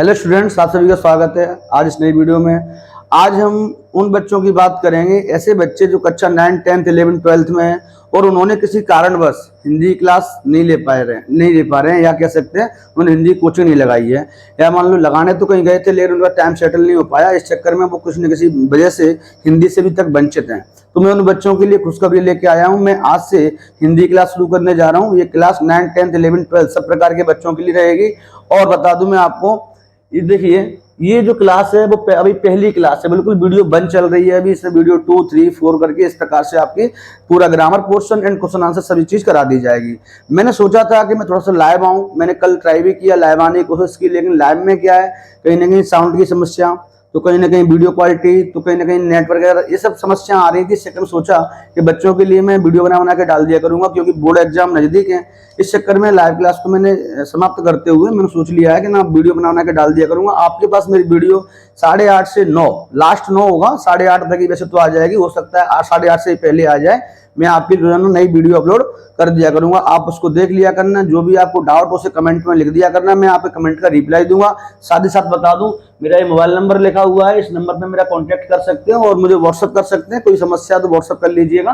Hello students, आप सभी का स्वागत है आज इस नई वीडियो में। आज हम उन बच्चों की बात करेंगे, ऐसे बच्चे जो कक्षा 9, 10th, 11, 12th में हैं और उन्होंने किसी कारणवश हिंदी क्लास नहीं ले पा रहे हैं या कह सकते हैं उन्होंने हिंदी कोचिंग नहीं लगाई है, या मान लो लगाने तो कहीं गए थे लेकिन उनका टाइम सेटल नहीं हो पाया। इस चक्कर में वो किसी न किसी वजह से हिंदी से भी तक वंचित हैं। तो मैं उन बच्चों के लिए खुशखबरी लेके आया हूँ। मैं आज से हिंदी क्लास शुरू करने जा रहा हूँ। ये क्लास 9, 10th, 11, 12 सब प्रकार के बच्चों के लिए रहेगी। और बता दूं मैं आपको, ये देखिए, ये जो क्लास है वो अभी पहली क्लास है, बिल्कुल वीडियो बंद चल रही है अभी। इसमें वीडियो 2, 3, 4 करके इस प्रकार से आपकी पूरा grammar portion and question answer सभी चीज करा दी जाएगी। मैंने सोचा था कि मैं थोड़ा सा लाइव आऊं। मैंने कल ट्राई भी किया, लाइव आने की कोशिश की, लेकिन लाइव में क्या है, कहीं ना कहीं साउंड की समस्या, तो कहीं ना कहीं वीडियो क्वालिटी, तो कहीं ना कहीं नेटवर्क वगैरह, ये सब समस्या आ रही थी। इससे मैं सोचा कि बच्चों के लिए मैं वीडियो बना के डाल दिया करूंगा, क्योंकि बोर्ड एग्जाम नजदीक है। इस चक्कर में लाइव क्लास को मैंने समाप्त करते हुए मैंने सोच लिया है कि ना वीडियो बना के डाल दिया करूंगा। आपके पास मेरी वीडियो 8:30 से 9, लास्ट 9 होगा, 8:30 तक ही वैसे तो आ जाएगी, हो सकता है 8:30 से पहले आ जाए। मैं आपकी रोजाना नई वीडियो अपलोड कर दिया करूंगा, आप उसको देख लिया करना। जो भी आपको डाउट हो उसे कमेंट में लिख दिया करना, मैं आपके कमेंट का रिप्लाई दूंगा। साथ ही साथ बता दूं, मेरा ये मोबाइल नंबर लिखा हुआ है, इस नंबर पे मेरा कांटेक्ट कर सकते हैं और मुझे व्हाट्सअप कर सकते हैं। कोई समस्या तो व्हाट्सअप कर लीजिएगा,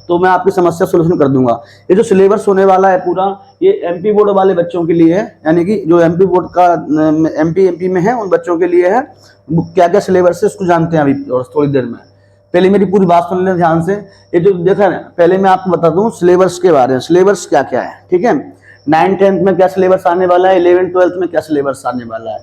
तो मैं आपकी समस्या सोल्यूशन कर दूंगा। ये जो सिलेबस होने वाला है पूरा, ये एमपी बोर्ड वाले बच्चों के लिए है, यानी कि जो एमपी बोर्ड का एमपी में है उन बच्चों के लिए है। क्या क्या सिलेबस है उसको जानते हैं अभी थोड़ी देर में। पहले मेरी पूरी बात सुन लें ध्यान से। ये जो देखा ना, पहले मैं आपको बता दूं सिलेबस के बारे में, सिलेबस क्या क्या है, ठीक है। 9, 10th में क्या सिलेबस आने वाला है, 11, 12th में क्या सिलेबस आने वाला है।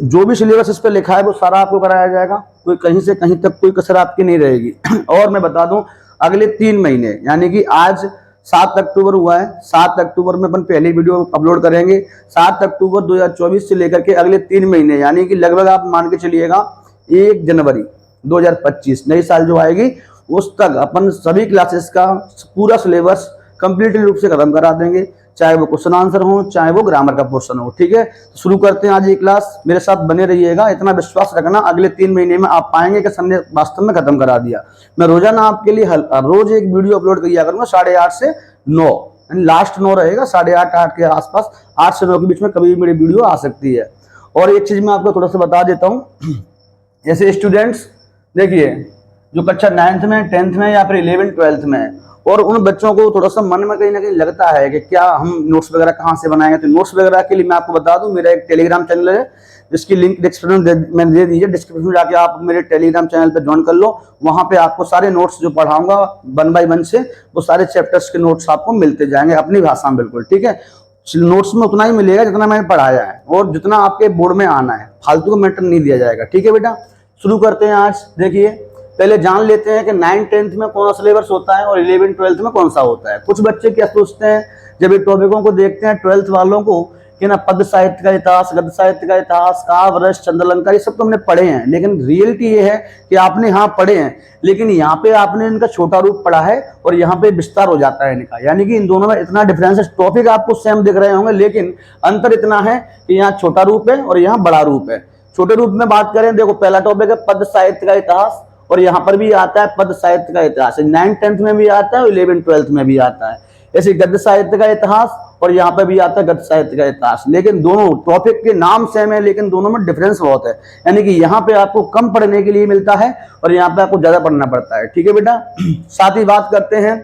जो भी सिलेबस इस पर लिखा है वो सारा आपको कराया जाएगा, कोई कहीं से कहीं तक कोई कसर आपकी नहीं रहेगी। और मैं बता दूं, अगले 3 महीने, यानी कि आज 7 अक्टूबर हुआ है, 7 अक्टूबर में अपन पहली वीडियो अपलोड करेंगे। 7 अक्टूबर 2024 से लेकर के अगले 3 महीने, यानी कि लगभग आप मान के चलिएगा 1 जनवरी 2025 नई साल जो आएगी, उस तक अपन सभी क्लासेस का पूरा सिलेबस कंप्लीट रूप से खत्म करा देंगे, चाहे वो क्वेश्चन आंसर हो, चाहे वो ग्रामर का पोर्शन हो, ठीक है। शुरू करते हैं आज ये क्लास, मेरे साथ बने रहिएगा। इतना विश्वास रखना, अगले 3 महीने में आप पाएंगे कि सर ने वास्तव में खत्म करा दिया। मैं रोजाना आपके लिए रोज एक वीडियो अपलोड किया करूंगा 8:30 से 9, लास्ट 9 रहेगा, 8:30, 8 के आसपास, 8 से 9 के बीच में कभी मेरी वीडियो आ सकती है। और एक चीज मैं आपको थोड़ा सा बता देता हूँ, जैसे स्टूडेंट्स देखिए, जो कक्षा 9th में, 10th में या फिर 11, 12th में, और उन बच्चों को थोड़ा सा मन में कहीं ना कहीं लगता है कि क्या हम नोट्स वगैरह कहाँ से बनाएंगे। तो नोट्स वगैरह के लिए मैं आपको बता दूं, मेरा एक टेलीग्राम चैनल है, जिसकी लिंक डिस्क्रिप्शन में दे दीजिए। डिस्क्रिप्शन में जाके आप मेरे टेलीग्राम चैनल पे ज्वाइन कर लो। वहां पे आपको सारे नोट्स जो पढ़ाऊंगा 1 by 1 से, वो सारे चैप्टर्स के नोट्स आपको मिलते जाएंगे अपनी भाषा में, बिल्कुल ठीक है। नोट्स में उतना ही मिलेगा जितना मैंने पढ़ाया है और जितना आपके बोर्ड में आना है, फालतू का मैटर नहीं दिया जाएगा, ठीक है बेटा। शुरू करते हैं आज। देखिए, पहले जान लेते हैं कि 9, 10th में कौन सा सिलेबस होता है और 11, 12th में कौन सा होता है। कुछ बच्चे क्या सोचते हैं जब ये टॉपिकों को देखते हैं 12th वालों को, कि ना पद साहित्य का इतिहास, गद्य साहित्य का इतिहास, काव्य रस, चंद्रालंकार, ये सब तो हमने पढ़े हैं, लेकिन रियलिटी ये है कि आपने हाँ पढ़े हैं, लेकिन यहाँ पे आपने इनका छोटा रूप पढ़ा है और यहाँ पे विस्तार हो जाता है इनका, यानी कि इन दोनों में इतना डिफरेंस है। टॉपिक आपको सेम दिख रहे होंगे, लेकिन अंतर इतना है कि यहाँ छोटा रूप है और यहाँ बड़ा रूप है। छोटे रूप में बात करें, देखो पहला टॉपिक है पद साहित्य का इतिहास, और यहाँ पर भी आता है पद साहित्य का इतिहास, 9, 10th में भी आता है और 11, 12th में भी आता है। ऐसे गद्य साहित्य का इतिहास, और यहाँ पर भी आता है गद्य साहित्य का इतिहास, लेकिन दोनों टॉपिक के नाम सेम है, लेकिन दोनों में डिफरेंस बहुत है। यानी कि यहाँ पे आपको कम पढ़ने के लिए मिलता है और यहाँ पे आपको ज्यादा पढ़ना पड़ता है, ठीक है बेटा। साथ ही बात करते हैं,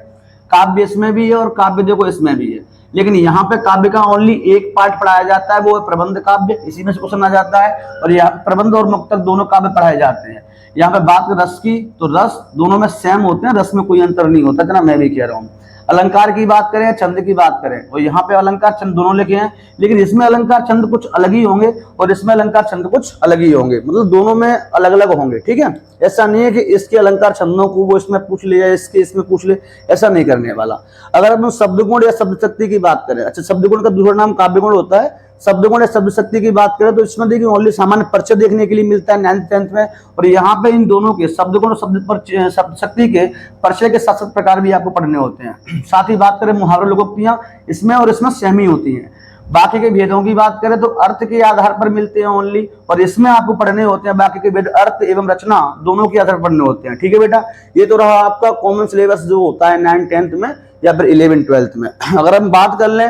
काव्य इसमें भी है और काव्य देखो इसमें भी है, लेकिन यहाँ पे काव्य का ओनली एक पार्ट पढ़ाया जाता है, वो है प्रबंध काव्य, इसी में से क्वेश्चन आ जाता है। और यहाँ प्रबंध और मुक्तक दोनों काव्य पढ़ाए जाते हैं। यहाँ पे बात कर रस की, तो रस दोनों में सेम होते हैं, रस में कोई अंतर नहीं होता, जना मैं भी कह रहा हूँ। अलंकार की बात करें, छंद की बात करें, और यहाँ पे अलंकार छंद दोनों लिखे हैं, लेकिन इसमें अलंकार छंद कुछ अलग ही होंगे और इसमें अलंकार छंद कुछ अलग ही होंगे, मतलब दोनों में अलग अलग होंगे, ठीक है। ऐसा नहीं है कि इसके अलंकार छंदों को वो इसमें पूछ ले या इसके इसमें पूछ ले, ऐसा नहीं करने वाला। अगर हम शब्दगुण या शब्द शक्ति की बात करें, अच्छा शब्दगुण का दूसरा नाम काव्यगुण होता है, शब्दगुण या शब्द शक्ति की बात करें तो इसमें देखिए ओनली सामान्य परिचय देखने के लिए मिलता है 9th, 10th में, और यहाँ पे इन दोनों के शब्दगुण और शब्द शक्ति के परिचय के 7 प्रकार भी आपको पढ़ने होते हैं। साथ ही बात करें मुहावरे लोकोक्तियां, इसमें और इसमें सेम ही होती हैं। बाकी के भेदों की बात करें तो अर्थ के आधार पर मिलते हैं ओनली, और इसमें आपको पढ़ने होते हैं बाकी के भेद अर्थ एवं रचना दोनों के आधार पर पढ़ने होते हैं, ठीक है बेटा। ये तो रहा आपका कॉमन सिलेबस जो होता है 9, 10th में या फिर 11, 12th में। अगर हम बात कर लें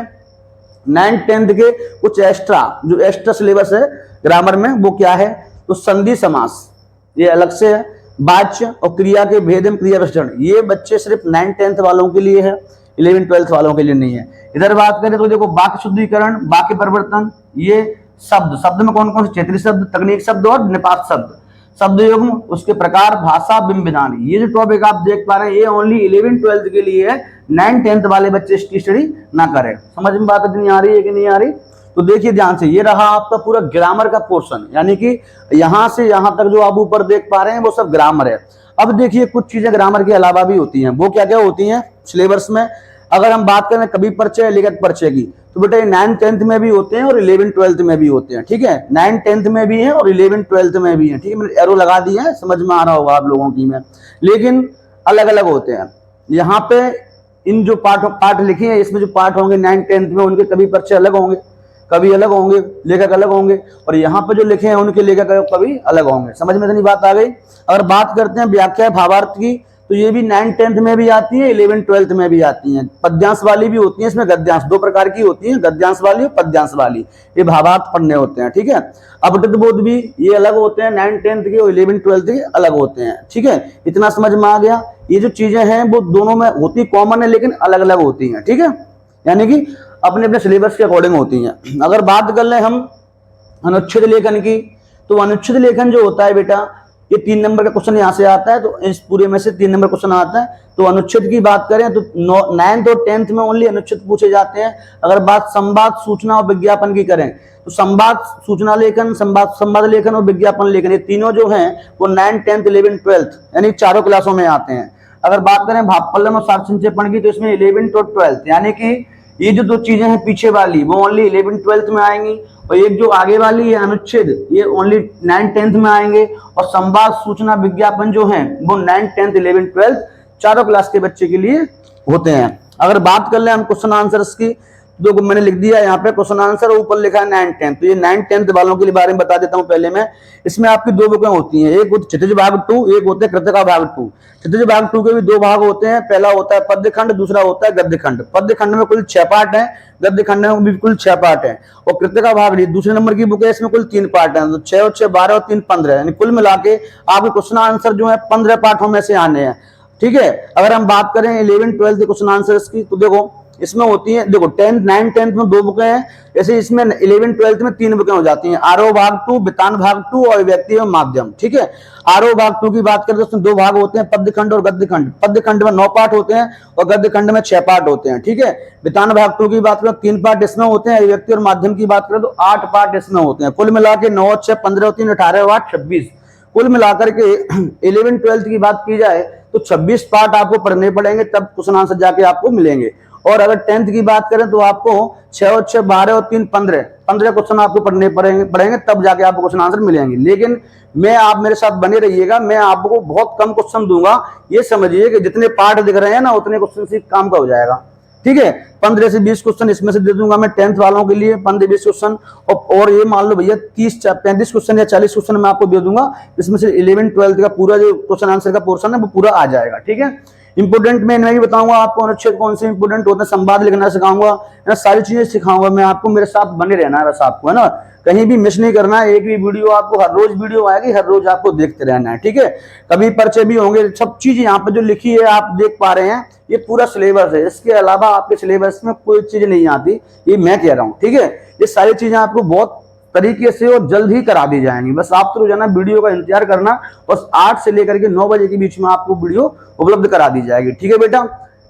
9th 10th के कुछ एक्स्ट्रा जो एक्स्ट्रा सिलेबस है ग्रामर में वो क्या है, तो संधि समास ये अलग से है, वाच्य और क्रिया के भेद एवं क्रिया विशेषण ये बच्चे सिर्फ 9th 10th वालों के लिए है, 11th 12th वालों के लिए नहीं है। इधर बात करें तो देखो वाक्य शुद्धिकरण, वाक्य परिवर्तन, ये शब्द में कौन कौन से क्षेत्रीय शब्द, तकनीक शब्द और निपात शब्द, शब्द युग्म, उसके प्रकार, भाषा, बिंब विधान, ये जो टॉपिक आप देख पा रहे हैं ये ओनली 11th 12th के लिए है, 9th 10th वाले बच्चे इसकी स्टडी ना करें। समझ में बात इतनी आ रही है कि नहीं आ रही? तो देखिए ध्यान से, ये रहा आपका पूरा ग्रामर का पोर्शन, यानी कि यहां से यहां तक जो आप ऊपर देख पा रहे हैं वो सब ग्रामर है। अब देखिए कुछ चीजें ग्रामर के अलावा भी होती हैं, वो क्या क्या होती हैं सिलेबस में। अगर हम बात करें कवि परिचय, लेखक परिचय की, तो बेटा 9th 10th में भी होते हैं और 11th 12th में भी होते हैं, ठीक है। 9th 10th में भी है और 11th 12th में भी है, ठीक है। मैंने एरो लगा दिया है, समझ में आ रहा होगा आप लोगों की में, लेकिन अलग अलग होते हैं। यहाँ पे इन जो पाठ लिखे हैं इसमें जो पाठ होंगे 9th 10th में उनके कवि परिचय अलग होंगे, कवि अलग होंगे, लेखक अलग होंगे, और यहाँ पे जो लिखे हैं उनके लेखक कवि अलग होंगे। समझ में इतनी बात आ गई। अगर बात करते हैं व्याख्या भावार्थ की, तो ये भी 9th 10th में भी आती है, 11th 12th में भी आती हैं। पद्यांश वाली भी होती है, इसमें गद्यांश, दो प्रकार की होती है, गद्यांश वाली और पद्यांश वाली, ये भावार्थ पढ़ने होते हैं, ठीक है। अपठित बोध भी ये अलग होते हैं, 9th 10th के और 11th 12th के अलग होते हैं, ठीक है। इतना समझ में आ गया। ये जो चीजें हैं वो दोनों में होती कॉमन है लेकिन अलग अलग होती हैं, ठीक है, यानी कि अपने अपने सिलेबस के अकॉर्डिंग होती हैं। अगर बात कर लें हम अनुच्छेद लेखन की, तो अनुच्छेद लेखन जो होता है बेटा, ये 3 नंबर का क्वेश्चन यहाँ से आता है, तो इस पूरे में से 3 नंबर क्वेश्चन आता है। तो अनुच्छेद की बात करें तो 9th और 10th में ओनली अनुच्छेद पूछे जाते हैं। अगर बात संवाद, सूचना और विज्ञापन की करें, तो संवाद, सूचना लेखन, संवाद लेखन और विज्ञापन लेखन, ये तीनों जो हैं वो 9th 10th 11th 12th यानी चारों क्लासों में आते हैं। अगर बात करें भावफलन और सार संक्षेपण की, तो इसमें 11th और 12th, यानी कि ये जो दो चीजें हैं पीछे वाली वो ओनली 11th 12th में आएंगी, और एक जो आगे वाली है अनुच्छेद ये ओनली 9th 10th में आएंगे, और संवाद, सूचना, विज्ञापन जो है वो 9th 10th 11th 12th चारों क्लास के बच्चे के लिए होते हैं। अगर बात कर ले हम क्वेश्चन आंसर्स की, तो मैंने लिख दिया यहाँ पे क्वेश्चन आंसर, ऊपर लिखा है 9th 10th, तो ये 9th 10th वालों के बारे में बता देता हूँ पहले मैं। इसमें आपकी 2 बुकें होती हैं, एक क्षितिज भाग 2, एक होता है कृतिका भाग 2। क्षितिज भाग 2 के भी 2 भाग होते हैं, पहला होता है पद्य खंड, दूसरा होता है गद्य खंड। पद्य खंड में कुल 6 पार्ट है, गद्य खंड में भी कुल 6 पार्ट है, और कृतिका भाग दूसरे नंबर की बुक है, इसमें कुल 3 पार्ट है, तो 6 और 6 12 और 3 15, यानी कुल मिला के आपके क्वेश्चन आंसर जो है 15 पार्टों में से आने हैं, ठीक है। अगर हम बात करें 11th 12th के क्वेश्चन आंसर्स की, तो देखो इसमें होती है, देखो 9th 10th में 2 बुकें हैं, जैसे इसमें 11th 12th में 3 बुकें हो जाती हैं, आरोह भाग 2, वितान भाग 2 और व्यक्ति एवं माध्यम, ठीक है। आरोह भाग 2 की बात करें तो उसमें 2 भाग होते हैं, पद्य खंड और गद्य खंड। पद्य खंड में 9 पार्ट होते हैं और गद्य खंड में 6 पार्ट होते हैं, ठीक है। वितान भाग 2 की बात करें 3 पार्ट इसमें होते हैं, व्यक्ति और माध्यम की बात करें तो 8 पार्ट इसमें होते हैं। कुल मिला के 9, 6, 15 और 3 18 और 8 26, कुल मिलाकर के 11th 12th की बात की जाए तो 26 पार्ट आपको पढ़ने पड़ेंगे, तब क्वेश्चन आंसर जाके आपको मिलेंगे। और अगर 10th की बात करें तो आपको 6 और 6 12 और 3 15 क्वेश्चन आपको पढ़ने पड़ेंगे, तब जाके आपको क्वेश्चन आंसर मिलेंगे। लेकिन आप मेरे साथ बने रहिएगा, मैं आपको बहुत कम क्वेश्चन दूंगा, ये समझिए कि जितने पार्ट दिख रहे हैं ना उतने क्वेश्चन से काम का हो जाएगा, ठीक है। 15 से 20 क्वेश्चन इसमें से दे दूंगा मैं 10th वालों के लिए, 15-20 क्वेश्चन, और ये मान लो भैया 30-35 क्वेश्चन या 40 क्वेश्चन मैं आपको दे दूंगा, इसमें से 11th 12th का पूरा जो क्वेश्चन आंसर का पोर्शन है वो पूरा आ जाएगा, ठीक है। इंपोर्टेंट में भी बताऊंगा आपको अनुच्छेद कौन से इंपोर्टेंट होते हैं, संवाद लिखना सिखाऊंगा, है ना, सारी चीजें सिखाऊंगा मैं आपको, मेरे साथ बने रहना है बस आपको, है ना, कहीं भी मिस नहीं करना है। एक भी वीडियो आपको, हर रोज वीडियो आएगी, हर रोज आपको देखते रहना है, ठीक है। कभी परिचय भी होंगे, सब चीज यहाँ पे जो लिखी है आप देख पा रहे हैं, ये पूरा सिलेबस है, इसके अलावा आपके सिलेबस में कोई चीज नहीं आती, ये मैं कह रहा हूँ, ठीक है। ये सारी चीजें आपको बहुत तरीके से और जल्द ही करा दी जाएंगी, बस आप तो रोजाना वीडियो का इंतजार करना, बस 8 से लेकर के 9 बजे के बीच में आपको वीडियो उपलब्ध करा दी जाएगी, ठीक है बेटा।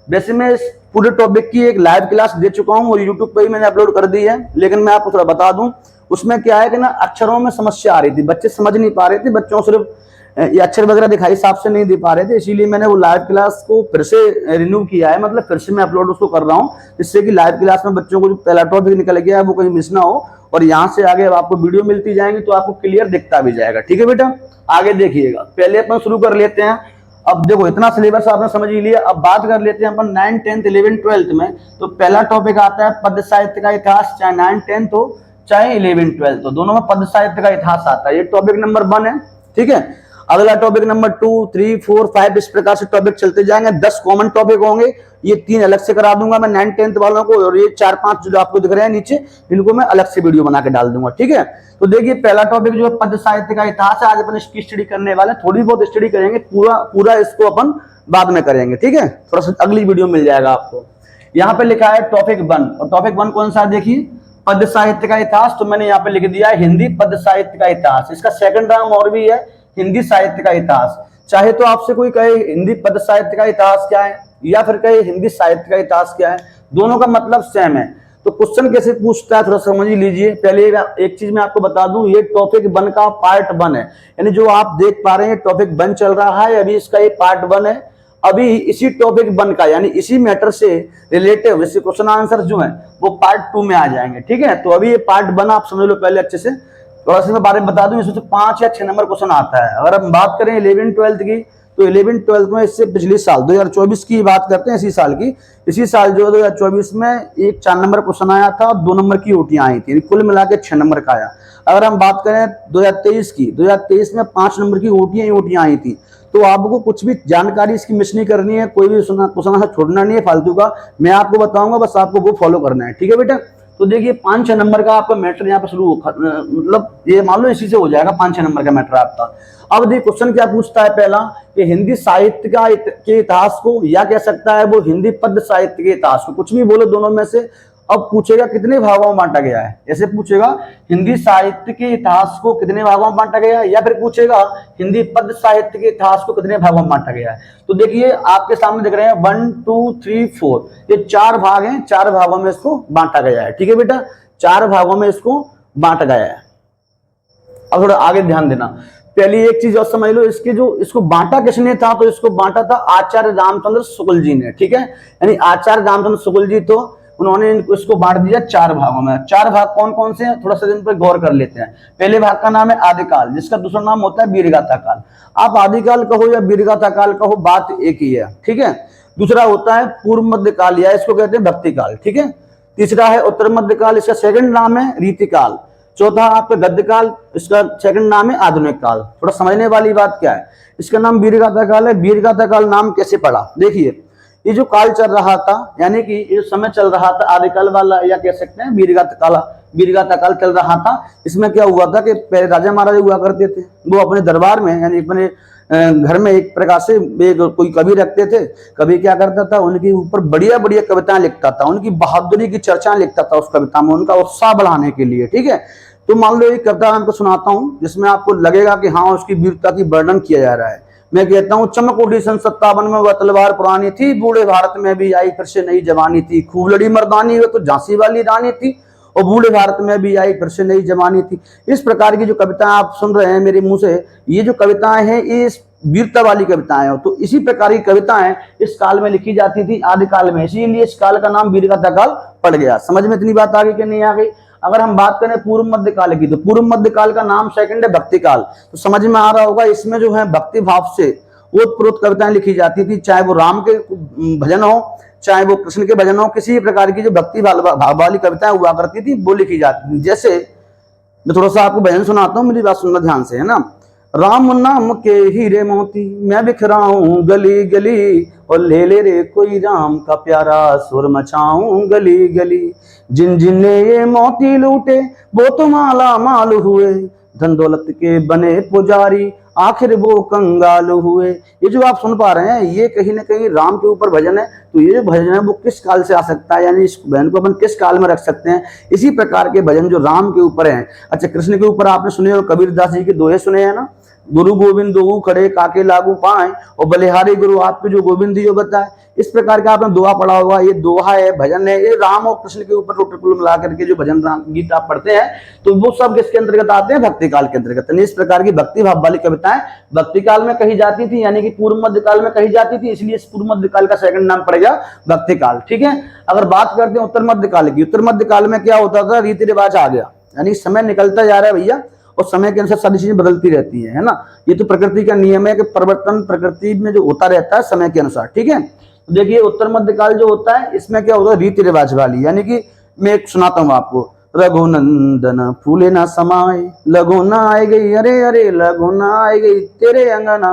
वैसे मैं इस पूरे टॉपिक की एक लाइव क्लास दे चुका हूं और यूट्यूब पर ही मैंने अपलोड कर दी है, लेकिन मैं आपको थोड़ा बता दूं, उसमें क्या है कि ना अक्षरों में समस्या आ रही थी, बच्चे समझ नहीं पा रहे थे, बच्चों सिर्फ ये अक्षर वगैरह दिखाई हिसाब से नहीं दे पा रहे थे, इसीलिए मैंने वो लाइव क्लास को फिर से रिन्यू किया है, मतलब फिर से मैं अपलोड उसको कर रहा हूँ, जिससे कि लाइव क्लास में बच्चों को जो पहला टॉपिक निकल गया है वो कहीं मिस ना हो, और यहाँ से आगे आपको वीडियो मिलती जाएंगी तो आपको क्लियर दिखता भी जाएगा, ठीक है बेटा। आगे देखिएगा, पहले अपन शुरू कर लेते हैं। अब देखो इतना सिलेबस आपने समझ ही लिया, अब बात कर लेते हैं अपन 9th 10th 11th 12th में। तो पहला टॉपिक आता है पद्य साहित्य का इतिहास, चाहे 9th 10th हो चाहे 11th 12th हो, दोनों में पद्य साहित्य का इतिहास आता है, ये टॉपिक नंबर 1 है, ठीक है। अगला टॉपिक नंबर 2, 3, 4, 5 इस प्रकार से टॉपिक चलते जाएंगे, 10 कॉमन टॉपिक होंगे ये 3 अलग से करा दूंगा मैं 9 10th वालों को, और ये 4-5 जो आपको दिख रहे हैं नीचे, इनको मैं अलग से वीडियो बना के डाल दूंगा। ठीक है, तो देखिए पहला टॉपिक जो है पद्य साहित्य का इतिहास है, आज अपन इसकी स्टडी करने वाले हैं। थोड़ी बहुत स्टडी करेंगे, पूरा इसको अपन बाद में करेंगे। ठीक है, थोड़ा सा अगली वीडियो मिल जाएगा आपको। यहाँ पे लिखा है टॉपिक 1, और टॉपिक 1 कौन सा है देखिए, पद्य साहित्य का इतिहास। तो मैंने यहाँ पे लिख दिया है हिंदी पद्य साहित्य का इतिहास। इसका सेकंड नाम और भी है हिंदी साहित्य का इतिहास। चाहे तो आपसे कोई कहे हिंदी पद्य साहित्य का इतिहास क्या है, या फिर कहे हिंदी साहित्य का इतिहास क्या है, दोनों का मतलब सेम है। तो क्वेश्चन कैसे पूछता है थोड़ा समझ ही लीजिए। पहले एक चीज मैं आपको बता दूं, ये टॉपिक 1 का पार्ट 1 है, यानी जो आप देख पा रहे हैं टॉपिक 1 चल रहा है, अभी इसका ये पार्ट 1 है। अभी इसी टॉपिक 1 का यानी इसी मैटर से रिलेटिव इससे क्वेश्चन आंसर जो है वो पार्ट 2 में आ जाएंगे। ठीक है, तो अभी ये पार्ट 1 आप समझ लो पहले अच्छे से। थोड़ा सा मैं बारे में बता दूं, इसमें 5 या 6 नंबर क्वेश्चन आता है। अगर हम बात करें 11 12 की, तो 11 12 में इससे पिछले साल 2024 की बात करते हैं, इसी साल की, इसी साल जो 2024 में एक 4 नंबर क्वेश्चन आया था और 2 नंबर की ओटियां आई थी, कुल मिला के 6 नंबर का आया। अगर हम बात करें 2023 की, 2023 में 5 नंबर की ओटियां आई थी। तो आपको कुछ भी जानकारी इसकी मिस नहीं करनी है, कोई भी क्वेश्चन छोड़ना नहीं है फालतू का, मैं आपको बताऊंगा, बस आपको वो फॉलो करना है। ठीक है बेटा, तो देखिए 5-6 नंबर का आपका मैटर यहाँ पे शुरू, मतलब ये मान लो इसी से हो जाएगा 5-6 नंबर का मैटर आपका। अब देखिए क्वेश्चन क्या पूछता है पहला, कि हिंदी साहित्य के इतिहास को, या कह सकता है वो हिंदी पद्य साहित्य के इतिहास को, कुछ भी बोलो दोनों में से। अब पूछेगा कितने भागों में बांटा गया है, ऐसे पूछेगा हिंदी साहित्य के इतिहास को कितने भागों में बांटा गया है, या फिर पूछेगा हिंदी पद्य साहित्य के इतिहास को कितने भागों में बांटा गया है। तो देखिए आपके सामने दिख रहे हैं 1 2 3 4, ये 4 भाग हैं, 4 भागों में इसको बांटा गया है। ठीक है बेटा, 4 भागों में इसको बांटा गया है। अब थोड़ा आगे ध्यान देना, पहली एक चीज और समझ लो, इसको बांटा किसने था, तो इसको बांटा था आचार्य रामचंद्र शुक्ल जी ने। ठीक है, यानी आचार्य रामचंद्र शुक्ल जी, तो उन्होंने इसको बांट दिया 4 भागों में। 4 भाग कौन कौन से हैं, थोड़ा सा इन पर गौर कर लेते हैं। पहले भाग का नाम है आदिकाल, जिसका दूसरा नाम होता है वीरगाथा काल। आप आदिकाल कहो या वीरगाथा काल कहो, बात एक ही है। ठीक है, दूसरा होता है पूर्व मध्य काल, या इसको कहते हैं भक्ति काल। ठीक है, तीसरा है उत्तर मध्य काल, इसका सेकंड नाम है रीतिकाल। चौथा आपका गद्य काल, इसका सेकंड नाम है आधुनिक काल। थोड़ा समझने वाली बात क्या है, इसका नाम वीरगाथा काल है। वीरगाथा काल नाम कैसे पड़ा, देखिए ये जो काल चल रहा था, यानी कि ये समय चल रहा था आदिकाल वाला, या कह सकते हैं वीरगाथा काल चल रहा था। इसमें क्या हुआ था कि पहले राजा महाराजा हुआ करते थे, वो अपने दरबार में यानी अपने घर में एक प्रकार से कोई कवि रखते थे। कवि क्या करता था, उनके ऊपर बढ़िया बढ़िया कविताएं लिखता था, उनकी बहादुरी की चर्चा लिखता था उस कविता में, उनका उत्साह बढ़ाने के लिए। ठीक है, तो मान लो एक कविता आपको सुनाता हूँ, जिसमें आपको लगेगा कि हाँ उसकी वीरता की वर्णन किया जा रहा है। मैं कहता हूँ, चमक उठी सन 57 में वह तलवार पुरानी थी, बूढ़े भारत में भी आई फिर से नई जवानी थी, खूब लड़ी मर्दानी वह तो झांसी वाली रानी थी, और बूढ़े भारत में भी आई फिर से नई जवानी थी। इस प्रकार की जो कविताएं आप सुन रहे हैं मेरे मुंह से, ये जो कविताएं हैं ये वीरता वाली कविताएं हैं। तो इसी प्रकार की कविताएं इस काल में लिखी जाती थी, आदिकाल में, इसीलिए इस काल का नाम वीरगाथा काल पड़ गया। समझ में इतनी बात आ गई कि नहीं आ गई। अगर हम बात करें पूर्व मध्य काल की, तो पूर्व मध्य काल का नाम सेकंड है भक्ति काल। तो समझ में आ रहा होगा, इसमें जो है भक्ति भाव से ओतप्रोत कविताएं लिखी जाती थी, चाहे वो राम के भजन हो, चाहे वो कृष्ण के भजन हो, किसी प्रकार की जो भक्ति भाव वाली कविताएं हुआ करती थी वो लिखी जाती थी। जैसे मैं थोड़ा सा आपको भजन सुनाता हूँ, मेरी बात सुनना ध्यान से, है ना। राम नाम के हीरे मोती मैं बिखराऊं गली गली, और ले ले रे कोई राम का प्यारा सुर मचाऊं गली गली। जिन जिन ने ये मोती लूटे वो तो माला माल हुए, धन दौलत के बने पुजारी आखिर वो कंगाल हुए। ये जो आप सुन पा रहे हैं ये कहीं ना कहीं राम के ऊपर भजन है। तो ये जो भजन है वो किस काल से आ सकता है, यानी इस भजन को अपन किस काल में रख सकते हैं, इसी प्रकार के भजन जो राम के ऊपर हैं। अच्छा, कृष्ण के ऊपर आपने सुने हो, कबीरदास जी के दोहे सुने हैं ना, गुरु गोविंद दो खड़े काके लागू पाए, और बलिहारी गुरु आपके जो गोविंद जी बताए। इस प्रकार का आपने दोहा पढ़ा होगा, ये दोहा है, भजन है, ये राम और कृष्ण के ऊपर टोटल मिला करके जो भजन राम गीत आप पढ़ते हैं, तो वो सब किसके अंतर्गत आते हैं, भक्ति काल के अंतर्गत। इस प्रकार की भक्ति भाव वाली कविताएं भक्ति काल में कही जाती थी, यानी कि पूर्व मध्य काल में कही जाती थी, इसलिए इस पूर्व मध्य काल का सेकंड नाम पड़ेगा भक्ति काल। ठीक है, अगर बात करते हैं उत्तर मध्य काल की, उत्तर मध्य काल में क्या होता था, रीति रिवाज आ गया, यानी समय निकलता जा रहा है भैया, और समय के अनुसार सारी चीजें बदलती रहती है ना। ये तो प्रकृति का नियम है कि परिवर्तन प्रकृति में जो होता रहता है समय के अनुसार। ठीक है, तो देखिए उत्तर मध्य काल जो होता है इसमें क्या होता है, रीति रिवाज वाली, यानी कि मैं एक सुनाता हूँ आपको। रघुनंदन फूले ना समाए, लगो ना आए गई, अरे अरे लगो ना आए गई तेरे अंगना,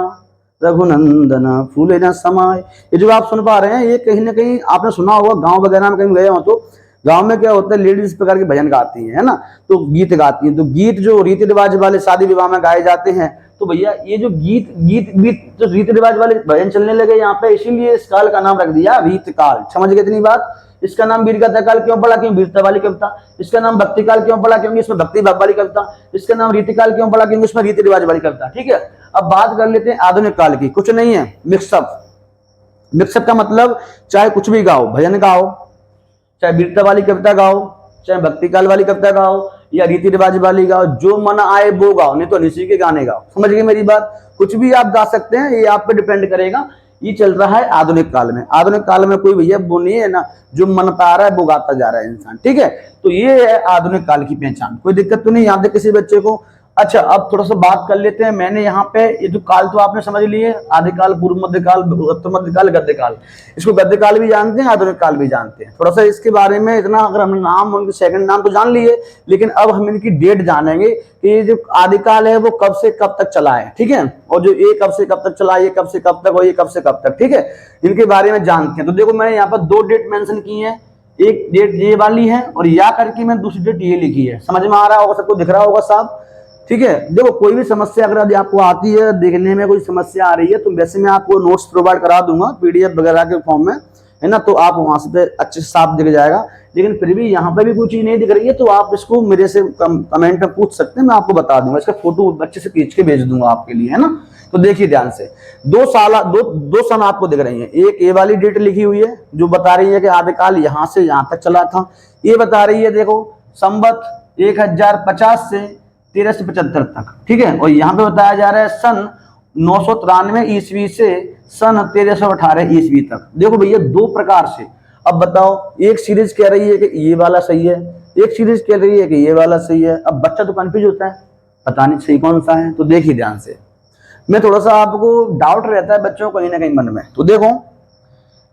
रघुनंदन फूले न समाये। ये जो आप सुन पा रहे हैं ये कहीं ना कहीं आपने सुना होगा, गांव वगैरह में कहीं गए हो तो गांव में क्या होता है, लेडीज इस प्रकार के भजन गाती हैं, है ना, तो गीत गाती हैं। तो गीत जो रीति रिवाज वाले शादी विवाह में गाए जाते हैं, तो भैया ये जो गीत गीत गीत जो रीति रिवाज वाले भजन चलने लगे यहाँ पे, इसीलिए इस काल का नाम रख दिया रीत काल। समझ गए इतनी बात? इसका नाम वीर गाथा काल क्यों पड़ा? क्यों वीरता वाली कविता। इसका नाम भक्ति काल क्यों पड़ा? क्योंकि इसमें भक्ति भाव वाली कविता। इसका नाम रीति काल क्यों पड़ा? क्योंकि इसमें रीति रिवाज वाली कविता। ठीक है, अब बात कर लेते हैं आधुनिक काल की। कुछ नहीं है, मिक्सअप। मिक्सअप का मतलब चाहे कुछ भी गाओ, भजन गाओ, चाहे वीरता वाली कविता गाओ, चाहे भक्ति काल वाली कविता गाओ, या रीति रिवाज वाली गाओ, जो मन आए वो गाओ, नहीं तो निशी के गाने गाओ। समझ गए मेरी बात? कुछ भी आप गा सकते हैं, ये आप पे डिपेंड करेगा। ये चल रहा है आधुनिक काल में। आधुनिक काल में कोई भैया वो नहीं है ना, जो मन पा रहा है वो गाता जा रहा है इंसान। ठीक है, तो ये है आधुनिक काल की पहचान। कोई दिक्कत तो नहीं यहाँ पे किसी बच्चे को? अच्छा, अब थोड़ा सा बात कर लेते हैं। मैंने यहाँ पे ये जो काल तो आपने समझ लिए, आदिकाल, पूर्व मध्यकाल, उत्तर मध्यकाल, गद्यकाल। इसको गद्यकाल भी जानते हैं, आधुनिक काल भी जानते हैं। थोड़ा सा इसके बारे में इतना, अगर हमने नाम, उनके सेकंड नाम तो जान लिए, लेकिन अब हम इनकी डेट जानेंगे कि ये जो आदिकाल है वो कब से कब तक चला है। ठीक है, और जो ये कब से कब तक चला, ये कब से कब तक, और ये कब से कब तक। ठीक है, इनके बारे में जानते हैं। तो देखो मैंने यहाँ पर 2 डेट मेंशन की है, एक डेट ये वाली है और या करके मैं दूसरी डेट ये लिखी है। समझ में आ रहा होगा, सबको दिख रहा होगा साहब? ठीक है, देखो कोई भी समस्या अगर आपको आती है, देखने में कोई समस्या आ रही है, तो वैसे मैं आपको नोट्स प्रोवाइड करा दूंगा पीडीएफ वगैरह के फॉर्म में, है ना, तो आप वहां से अच्छे से साफ दिख जाएगा। लेकिन फिर भी यहाँ पे भी कोई चीज नहीं दिख रही है तो आप इसको मेरे से कमेंट में पूछ सकते हैं, मैं आपको बता दूंगा। इसका फोटो अच्छे से खींच के भेज दूंगा आपके लिए, है ना। तो देखिए ध्यान से, 2 सन आपको दिख रही है। एक ये वाली डेट लिखी हुई है जो बता रही है कि आदिकाल यहाँ से यहाँ तक चला था। ये बता रही है देखो संवत 1050 से 1375 तक। ठीक है, और यहाँ पे बताया जा रहा है सन 993 ईस्वी से सन 1318 ईस्वी तक। देखो भैया 2 प्रकार से। अब बताओ, एक सीरीज कह रही है कि ये वाला सही है, एक सीरीज कह रही है कि ये वाला सही है। अब बच्चा तो कंफ्यूज होता है, पता नहीं सही कौन सा है। तो देखिए ध्यान से, मैं थोड़ा सा आपको डाउट रहता है बच्चों को कहीं ना कहीं मन में। तो देखो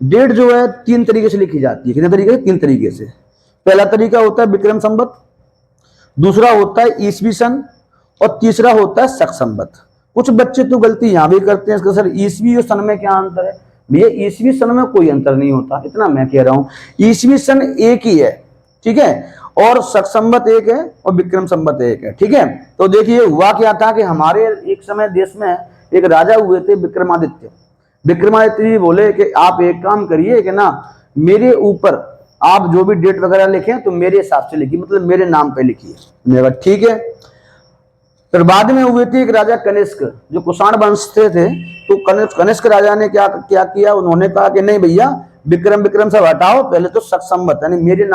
डेट जो है 3 तरीके से लिखी जाती है। कितने तरीके से? 3 तरीके से। पहला तरीका होता है विक्रम संवत, दूसरा होता है ईसवी सन, और तीसरा होता है शक संवत। कुछ बच्चे तो गलती यहां भी करते हैं, सर ईसवी और सन में क्या अंतर है? भैया ईसवी सन में कोई अंतर नहीं होता, इतना मैं कह रहा हूं। ईसवी सन एक ही है, ठीक है, और शक संवत एक है और विक्रम संवत एक है। ठीक है, तो देखिए हुआ क्या था कि हमारे एक समय देश में एक राजा हुए थे विक्रमादित्य। विक्रमादित्य जी बोले कि आप एक काम करिए कि ना, मेरे ऊपर आप जो भी डेट वगैरह लिखें तो मेरे हिसाब से लिखिए, मतलब मेरे नाम पे लिखिए। मैंने कहा ठीक है। फिर बाद में हुए थे एक राजा कनिष्क, जो कुषाण वंश से थे। तो कनिष्क राजा ने क्या किया, उन्होंने कहा कि नहीं भैया, विक्रम सब हटाओ, पहले तो शक संवत यानी मेरे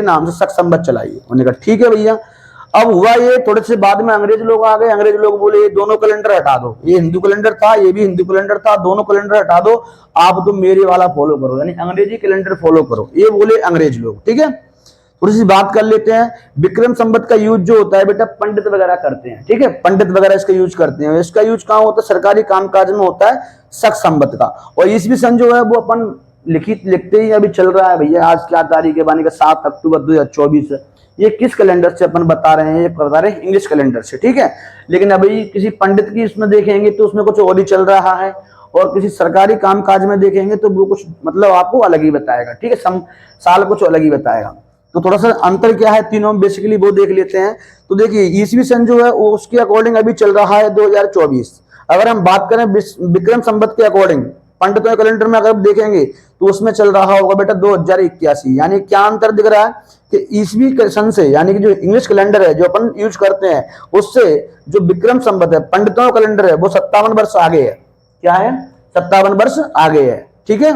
नाम से शक संवत चलाइए। उन्होंने कहा ठीक है भैया। अब हुआ ये, थोड़े से बाद में अंग्रेज लोग आ गए। अंग्रेज लोग बोले ये दोनों कैलेंडर हटा दो, ये हिंदू कैलेंडर था, ये भी हिंदू कैलेंडर था, दोनों कैलेंडर हटा दो, आप तो मेरे वाला फॉलो करो, यानी अंग्रेजी कैलेंडर फॉलो करो, ये बोले अंग्रेज लोग। ठीक है, थोड़ी सी बात कर लेते हैं। विक्रम संवत का यूज जो होता है बेटा, पंडित वगैरह करते हैं। ठीक है, पंडित वगैरह इसका यूज करते हैं। इसका यूज कहाँ होता है? सरकारी कामकाज में होता है शक संवत का। और ईसवी सन जो है वो अपन लिखते ही अभी चल रहा है भैया। आज क्या तारीख है? बानी का 7 अक्टूबर 2024 है। ये किस कैलेंडर से अपन बता रहे हैं? ये बता रहे हैं इंग्लिश कैलेंडर से। ठीक है, लेकिन अभी किसी पंडित की इसमें देखेंगे तो उसमें कुछ और ही चल रहा है, और किसी सरकारी कामकाज में देखेंगे तो वो कुछ मतलब आपको अलग ही बताएगा। ठीक है, साल कुछ अलग ही बताएगा। तो थोड़ा सा अंतर क्या है तीनों में, बेसिकली वो देख लेते हैं। तो देखिए ईसवी सन जो है वो उसके अकॉर्डिंग अभी चल रहा है 2024। अगर हम बात करें विक्रम संवत के अकॉर्डिंग, पंडितों के कैलेंडर में अगर देखेंगे तो उसमें चल रहा होगा बेटा 2081। यानी क्या अंतर दिख रहा है कि ईसवी सन से, यानी कि जो इंग्लिश कैलेंडर है जो अपन यूज करते हैं, उससे जो विक्रम संवत है पंडितों का कैलेंडर है वो 57 वर्ष आगे है। क्या है? 57 वर्ष आगे है। ठीक है,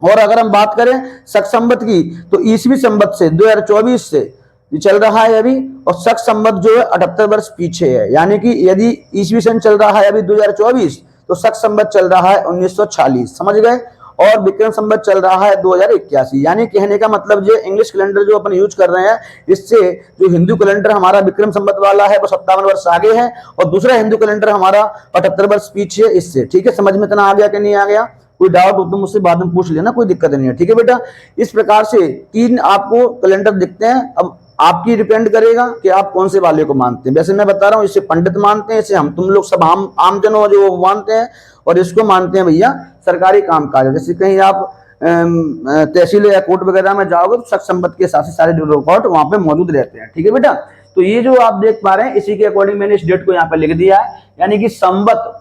और अगर हम बात करें शक संवत की, तो ईसवी संवत से 2024 से चल रहा है अभी, और शक संवत जो है 78 वर्ष पीछे है। यानी कि यदि ईसवी सन चल रहा है अभी 2024, तो शक संवत चल रहा है 1940। समझ गए? और विक्रम संवत चल रहा है 2081। यानी कहने का मतलब ये इंग्लिश कैलेंडर जो अपन यूज कर रहे हैं, इससे जो हिंदू कैलेंडर हमारा विक्रम संवत वाला है वो 57 वर्ष आगे है, और दूसरा हिंदू कैलेंडर हमारा 78 वर्ष पीछे है इससे। ठीक है, समझ में इतना आ गया कि नहीं आ गया? कोई डाउट हो तो मुझसे बाद में पूछ लेना, कोई दिक्कत नहीं है। ठीक है बेटा, इस प्रकार से 3 आपको कैलेंडर दिखते हैं। अब आपकी डिपेंड करेगा कि आप कौन से वाले को मानते हैं। वैसे मैं बता रहा हूँ, इसे पंडित मानते हैं, इसे हम तुम लोग सब आम जन हो जो वो मानते हैं, और इसको मानते हैं भैया सरकारी कामकाज। जैसे कहीं आप तहसील या कोर्ट वगैरह में जाओगे तो शख्स संपत्ति के हिसाब से सारे रिकॉर्ड वहां पे मौजूद रहते हैं। ठीक है बेटा, तो ये जो आप देख पा रहे हैं इसी के अकॉर्डिंग मैंने इस डेट को यहाँ पे लिख दिया है, यानी कि संवत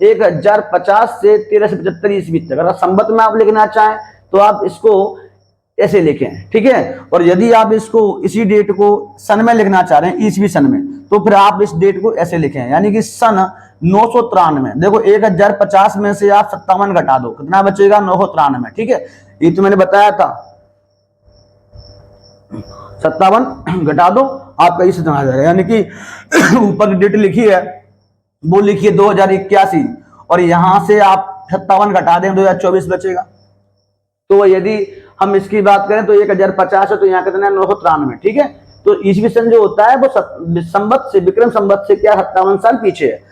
1050 से 1375 ईस्वी तक। अगर संवत में आप लिखना चाहें तो आप इसको ऐसे लिखें, ठीक है। और यदि आप इसको इसी डेट को सन में लिखना चाह रहे हैं, ईस्वी सन में, तो फिर आप इस डेट को ऐसे लिखें, यानी कि सन 993। देखो 1050 में से आप 57 घटा दो, कितना बचेगा? 993। ठीक है, ये तो मैंने बताया था, 57 घटा दो, आपका इसे आ जाएगा। यानी कि ऊपर डेट लिखी है वो लिखिए 2081, और यहां से आप 57 घटा दें 2024 बचेगा। तो यदि हम इसकी बात करें तो 1050 है, तो यहाँ कितना है? 993। ठीक है, तो ईस्वी सन जो होता है वो संवत से, विक्रम संवत से क्या 57 साल पीछे है।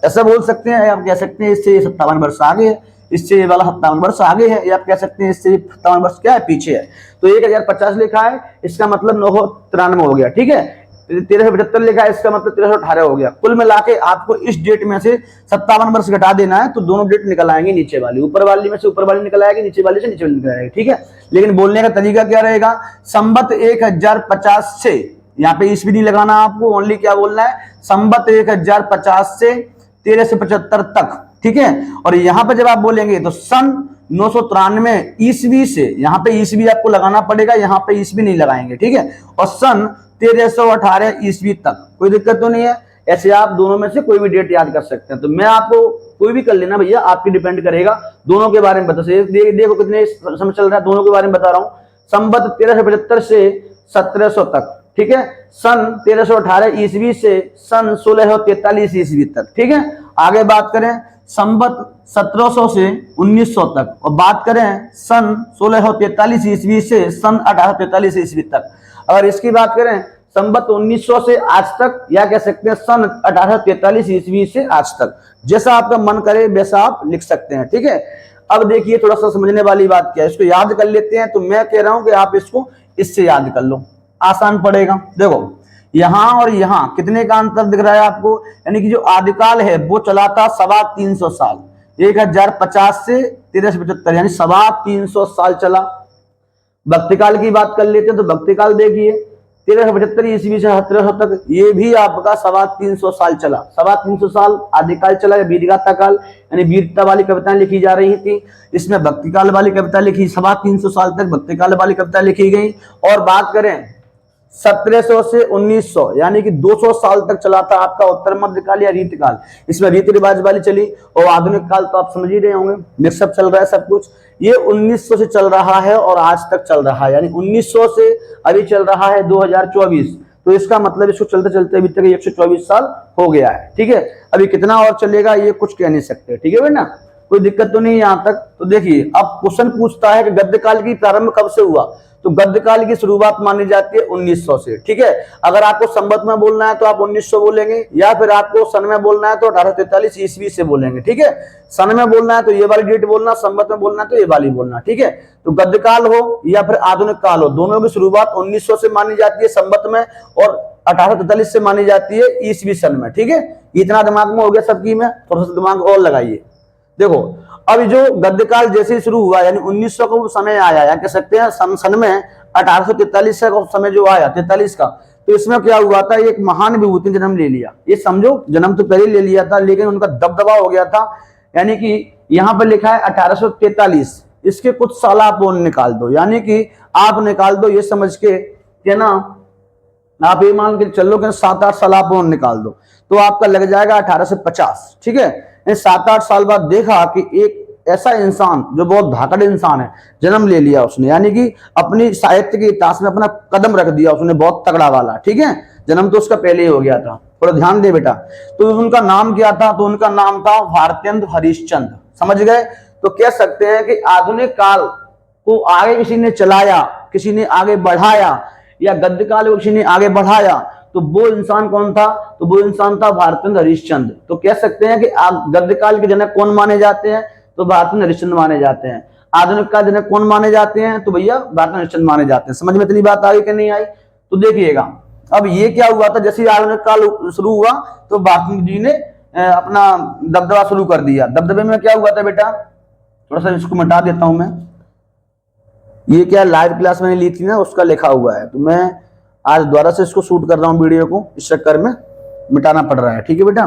ऐसा बोल सकते हैं, आप कह सकते हैं इससे 57 वर्ष आगे है, इससे ये वाला 57 वर्ष आगे है, या आप कह सकते हैं इससे 57 वर्ष क्या है? पीछे है। तो 1050 लिखा है, इसका मतलब 993 हो गया। ठीक है, 1375 लिखा है, इसका मतलब 1318 हो गया। कुल मिला के आपको इस डेट में से 57 वर्ष घटा देना है, तो दोनों डेट निकल आएंगे नीचे वाली, ऊपर वाली में से ऊपर वाली निकल आएगी, नीचे वाली से नीचे वाली निकल आएगी। ठीक है, लेकिन बोलने का तरीका क्या रहेगा? संवत 1050 से, यहाँ पे ईस्वी नहीं लगाना आपको, ओनली क्या बोलना है? संवत 1050 से 1375 तक। ठीक है, और यहाँ पे जब आप बोलेंगे तो सन 993 ईस्वी से, यहाँ पे ईस्वी आपको लगाना पड़ेगा, यहाँ पे ईस्वी नहीं लगाएंगे। ठीक है, और सन 1318 ईस्वी तक, कोई दिक्कत तो नहीं है। ऐसे आप दोनों में से कोई भी डेट याद कर सकते हैं। तो मैं आपको कोई भी कर लेना भैया, आपकी डिपेंड करेगा। दोनों के बारे में बता, देखो कितने समय चल रहा है, दोनों के बारे में बता रहा हूँ। संवत 1375 से 1700 तक। ठीक है, सन 1318 ईस्वी से सन 1643 ईस्वी तक। ठीक है, आगे बात करें संवत 1700 से 1900 तक, और बात करें सन 1643 ईस्वी से सन 1843 ईस्वी तक। अगर इसकी बात करें संवत 1900 से आज तक, या कह सकते हैं सन 1843 ईस्वी से आज तक, जैसा आपका मन करे वैसा आप लिख सकते हैं। ठीक है, अब देखिए थोड़ा सा समझने वाली बात क्या है, इसको याद कर लेते हैं। तो मैं कह रहा हूं कि आप इसको इससे याद कर लो, आसान पड़ेगा। देखो यहां और यहां कितने का अंतर दिख रहा है आपको? यानी कि जो आदिकाल है वो चला था 325 साल, 1050 से 1375, यानी 325 साल चला। भक्तिकाल की बात कर लेते हैं, तो भक्तिकाल देखिए 1375 ईस्वी से 1700 तक, ये भी आपका 325 साल चला। 325 साल आदिकाल चला, या वीरगाथा काल, यानी वीरता वाली कविताएं लिखी जा रही थी। इसमें भक्तिकाल वाली कविता लिखी, 325 साल तक भक्तिकाल वाली कविता लिखी गई। और बात करें 1700 से 1900, यानी कि 200 साल तक चला था आपका उत्तर मध्यकाल या रीतिकाल। इसमें रीति रिवाज वाली चली, और आधुनिक काल तो आप समझ ही रहे होंगे, मिक्सअप चल रहा है सब कुछ। ये 1900 से चल रहा है और आज तक चल रहा है, यानी 1900 से अभी चल रहा है 2024। तो इसका मतलब इसको चलते चलते अभी तक 124 साल हो गया है। ठीक है, अभी कितना और चलेगा ये कुछ कह नहीं सकते। ठीक है बेटा, कोई दिक्कत तो नहीं यहां तक। तो देखिए अब क्वेश्चन पूछता है कि गद्य काल की प्रारंभ कब से हुआ, तो गद्य काल की शुरुआत मानी जाती है 1900 से। ठीक है, अगर आपको संवत में बोलना है तो आप 1900 बोलेंगे, या फिर आपको सन में बोलना है तो 1843 ईस्वी से बोलेंगे। ठीक है, सन में बोलना है तो ये वाली डेट बोलना, संवत में बोलना है तो ये वाली बोलना। ठीक है, तो गद्य काल हो या फिर आधुनिक काल हो, दोनों की शुरुआत 1900 से मानी जाती है संवत में, और 1843 से मानी जाती है ईस्वी सन में। ठीक है, इतना दिमाग में हो गया सबकी में, थोड़ा सा दिमाग और लगाइए। देखो अब जो गद्यकाल जैसे ही शुरू हुआ, यानी 1900 का समय आया, या कह सकते हैं सन में 1843 का समय जो आया 43 का, तो इसमें क्या हुआ था, एक महान विभूति ने जन्म ले लिया। ये समझो जन्म तो पहले ले लिया था, लेकिन उनका दबदबा हो गया था। यानी कि यहाँ पर लिखा है 1843, इसके कुछ साल आप और निकाल दो, यानी कि आप निकाल दो ये समझ के ना, आप ये मान के चलो कि 7-8 साल आप और निकाल दो, तो आपका लग जाएगा 1850। ठीक है, 7-8 साल बाद देखा कि एक ऐसा इंसान जो बहुत धाकड़ इंसान है जन्म ले लिया उसने, यानी कि अपनी साहित्य के इतिहास में अपना कदम रख दिया उसने, बहुत तगड़ा वाला। ठीक है, जन्म तो उसका पहले ही हो गया था, थोड़ा ध्यान दे बेटा। तो उनका नाम क्या था, तो उनका नाम था भारतेंदु हरिश्चंद्र। समझ गए? तो कह सकते हैं कि आधुनिक काल को आगे किसी ने चलाया, किसी ने आगे बढ़ाया, या गद्य काल को किसी ने आगे बढ़ाया, तो वो इंसान कौन था, तो वो इंसान था भारतेंदु हरिश्चंद्र। तो कह सकते हैं कि गद्य काल के जनक कौन माने जाते हैं, तो भारतेंदु हरिश्चंद्र माने जाते हैं। आधुनिक काल जनक कौन माने जाते हैं, तो भैया भारतेंदु हरिश्चंद्र माने जाते हैं। समझ में इतनी बात आई कि नहीं आई? तो देखिएगा अब ये क्या हुआ था, जैसे आधुनिक काल शुरू हुआ तो भारत जी ने अपना दबदबा शुरू कर दिया। दबदबे में क्या हुआ था बेटा, थोड़ा सा इसको मिटा देता हूं मैं, ये क्या लाइव क्लास मैंने ली थी ना उसका लिखा हुआ है, तो मैं आज दोबारा से इसको शूट कर रहा हूँ वीडियो को, इस चक्कर में मिटाना पड़ रहा है। ठीक है बेटा,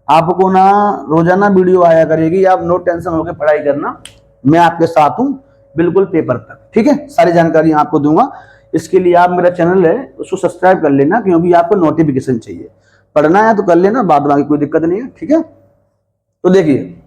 आपको ना रोजाना वीडियो आया करेगी, आप नो टेंशन होकर पढ़ाई करना, मैं आपके साथ हूं बिल्कुल पेपर तक। ठीक है, सारी जानकारी आपको दूंगा, इसके लिए आप मेरा चैनल है उसको सब्सक्राइब कर लेना, क्योंकि आपको नोटिफिकेशन चाहिए। पढ़ना है तो कर लेना, बाद में कोई दिक्कत नहीं है। ठीक है, तो देखिए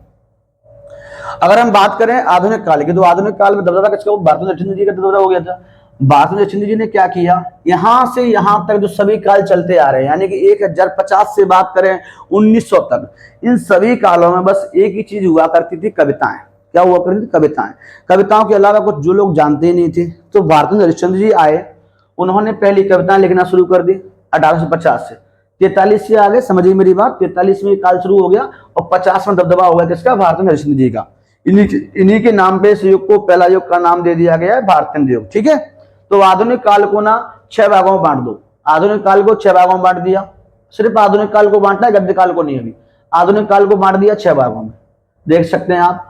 अगर हम बात करें आधुनिक काल की, तो आधुनिक काल में दबदबा किसका, भारत लक्ष्मण जी का दबदबा हो गया था। भारत लक्ष्मण जी ने क्या किया, यहां से यहां तक जो सभी काल चलते आ रहे हैं, यानी कि 1050 से बात करें 1900 तक, इन सभी कालों में बस एक ही चीज हुआ करती थी, कविताएं। क्या हुआ करती थी, कविताएं। कविताओं के अलावा कुछ जो लोग जानते ही नहीं थे, तो भारत हरिश्चंद्र जी आए, उन्होंने पहली कविताएं लिखना शुरू कर दी 1850 से। 43 से आगे समझिए मेरी बात, 43 में काल शुरू हो गया और 50 में दबदबा हो गया किसका, भारत हरिश्चंद्र जी का। इन्हीं के नाम पे इस युग को, पहला युग का नाम दे दिया गया है भारतेंद्र युग। ठीक है, तो आधुनिक काल को ना 6 भागों में बांट दो, आधुनिक काल को 6 भागों में बांट दिया, सिर्फ आधुनिक काल को बांटना है, गद्य काल को नहीं। अभी आधुनिक काल को बांट दिया 6 भागों में, देख सकते हैं आप।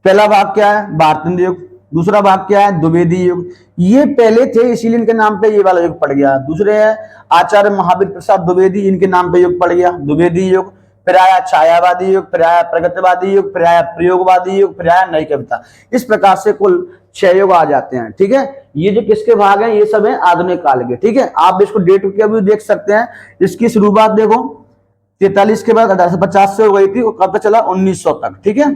पहला भाग क्या है, भारतेंद्र युग। दूसरा भाग क्या है, द्विवेदी युग। ये पहले थे इसीलिए इनके नाम पे ये वाला युग पड़ गया। दूसरे है आचार्य महावीर प्रसाद द्विवेदी, इनके नाम पे युग पड़ गया द्विवेदी युग। फिर आया छायावादी युग, फिर आया प्रगतिवादी युग, फिर आया प्रयोगवादी युग, फिर आया नई कविता। इस प्रकार से कुल 6 युग आ जाते हैं। ठीक है, ये जो किसके भाग हैं, ये सब है आधुनिक काल के। ठीक है, आप इसको डेट के भी देख सकते हैं। इसकी शुरुआत देखो 43 के बाद 1850 से हो गई थी, और कब तक चला, 1900 तक। ठीक है,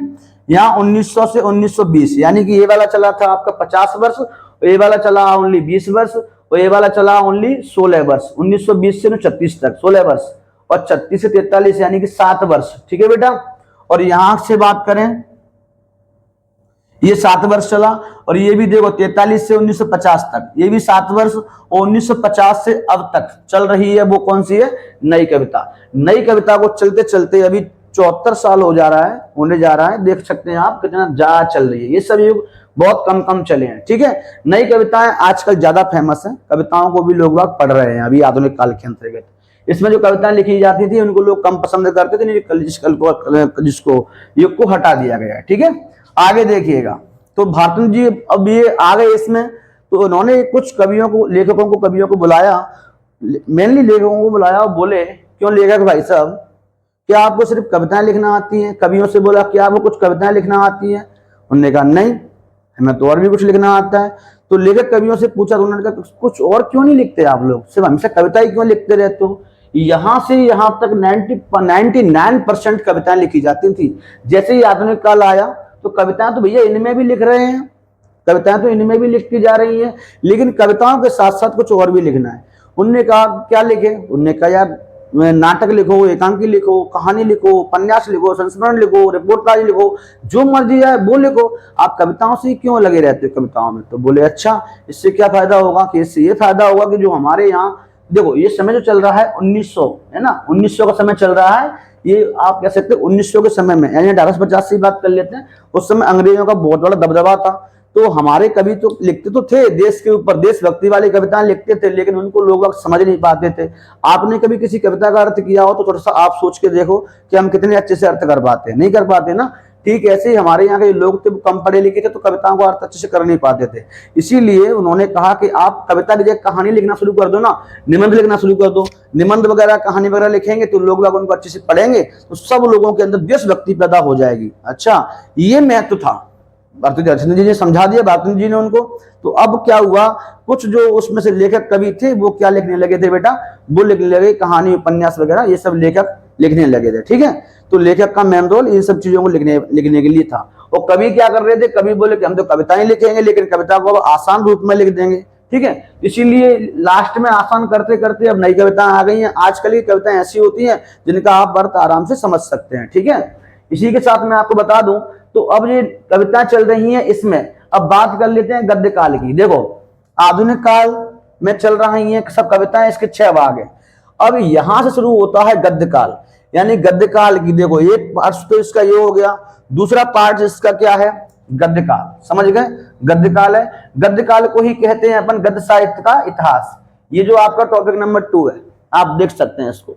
यहाँ 1900 से 1920, यानी कि ये वाला चला था आपका 50 वर्ष, ये वाला चला ओनली 20 वर्ष, और ये वाला चला ओनली 16 वर्ष। 1920 से 36 तक 16 वर्ष, और 36 से 43 यानी कि 7 वर्ष। ठीक है बेटा, और यहां से बात करें ये 7 वर्ष चला, और ये भी देखो 43 से 1950 तक, ये भी 7 वर्ष, और 1950 से अब तक चल रही है वो कौन सी है, नई कविता। नई कविता को चलते चलते अभी 74 साल हो जा रहा है, होने जा रहा है। देख सकते हैं आप कितना ज्यादा चल रही है, ये सब युग बहुत कम कम चले हैं। ठीक है, नई कविताएं आजकल ज्यादा फेमस है, कविताओं को भी लोग बाग पढ़ रहे हैं अभी आधुनिक काल के अंतर्गत। इसमें जो कविताएं लिखी जाती थी उनको लोग कम पसंद करते थे, जिसको युग को हटा दिया गया। ठीक है, आगे देखिएगा, तो भारतेंद्र जी अब ये आ गए इसमें, तो उन्होंने कुछ कवियों को, लेखकों को, कवियों को बुलाया, मेनली लेखकों को बुलाया, और बोले क्यों लेखक भाई साहब, क्या आपको सिर्फ कविताएं लिखना आती हैं? कवियों से बोला क्या आपको कुछ कविताएं लिखना आती हैं? उन्होंने कहा नहीं, हमें तो और भी कुछ लिखना आता है। तो लेखक कवियों से पूछा, तो उन्होंने कहा कुछ और क्यों नहीं लिखते आप लोग, सिर्फ हमेशा कविता ही क्यों लिखते रहते हो? यहां से यहां तक 99% कविताएं लिखी जाती थी। जैसे ही आधुनिक काल आया तो कविताएं तो भैया इनमें भी लिख रहे हैं, कविताएं तो इनमें भी लिखती जा रही हैं, लेकिन कविताओं के साथ साथ कुछ और भी लिखना है। उनने कहा क्या लिखे? उनने कहा यार नाटक लिखो, एकांकी लिखो, कहानी लिखो, उपन्यास लिखो, संस्मरण लिखो, रिपोर्टाज लिखो, जो मर्जी है वो लिखो, आप कविताओं से क्यों लगे रहते हो कविताओं में? तो बोले अच्छा, इससे क्या फायदा होगा? कि इससे ये फायदा होगा कि जो हमारे यहाँ देखो ये समय जो चल रहा है 1900 है ना, 1900 का समय चल रहा है, ये आप कह सकते हैं 1900 के समय में, यानी 1850 की बात कर लेते हैं, उस समय अंग्रेजों का बहुत बड़ा दबदबा था। तो हमारे कवि तो लिखते तो थे देश के ऊपर, देशभक्ति वाली कविताएं लिखते थे, लेकिन उनको लोग समझ नहीं पाते थे। आपने कभी किसी कविता का अर्थ किया हो तो थोड़ा सा आप सोच के देखो कि हम कितने अच्छे से अर्थ कर पाते हैं, नहीं कर पाते ना। ठीक ऐसे ही हमारे यहाँ के लोग थे कम पढ़े लिखे थे, तो कविताओं को अर्थ अच्छे से कर नहीं पाते थे। इसीलिए उन्होंने कहा कि आप कविता की जगह कहानी लिखना शुरू कर दो ना, निबंध लिखना शुरू कर दो। निबंध वगैरह, कहानी वगैरह लिखेंगे तो लोग बाग उनको अच्छे से पढ़ेंगे, तो सब लोगों के अंदर देशभक्ति पैदा हो जाएगी। अच्छा, ये महत्व था, भारतेंद्र जी ने समझा दिया, भारतेंद्र जी ने उनको। तो अब क्या हुआ, कुछ जो उसमें से लेखक कवि थे वो क्या लिखने लगे थे बेटा, वो लिखने लगे कहानी, उपन्यास वगैरह, ये सब लेखक लिखने लगे थे। ठीक है, तो लेखक का मेन रोल इन सब चीजों को लिखने के लिए था। और कवि क्या कर रहे थे, कवि बोले कि हम तो कविताएं लिखेंगे, लेकिन कविता को आसान रूप में लिख देंगे। ठीक है, इसीलिए लास्ट में आसान करते करते अब नई कविताएं आ गई हैं। आजकल की कविताएं ऐसी होती हैं जिनका आप अर्थ आराम से समझ सकते हैं। ठीक है, इसी के साथ मैं आपको बता दूं, तो अब ये कविताएं चल रही हैं, इसमें अब बात कर लेते हैं गद्य काल की। देखो आधुनिक काल में चल रही हैं सब कविताएं, इसके 6 भाग हैं। अब यहां से शुरू होता है गद्य काल, यानी गद्य काल की देखो एक पार्ट तो इसका ये हो गया, दूसरा पार्ट इसका क्या है, गद्य काल। समझ गए, गद्य काल है। गद्य काल को ही कहते हैं अपन गद्य साहित्य का इतिहास, ये जो आपका टॉपिक नंबर 2 है, आप देख सकते हैं इसको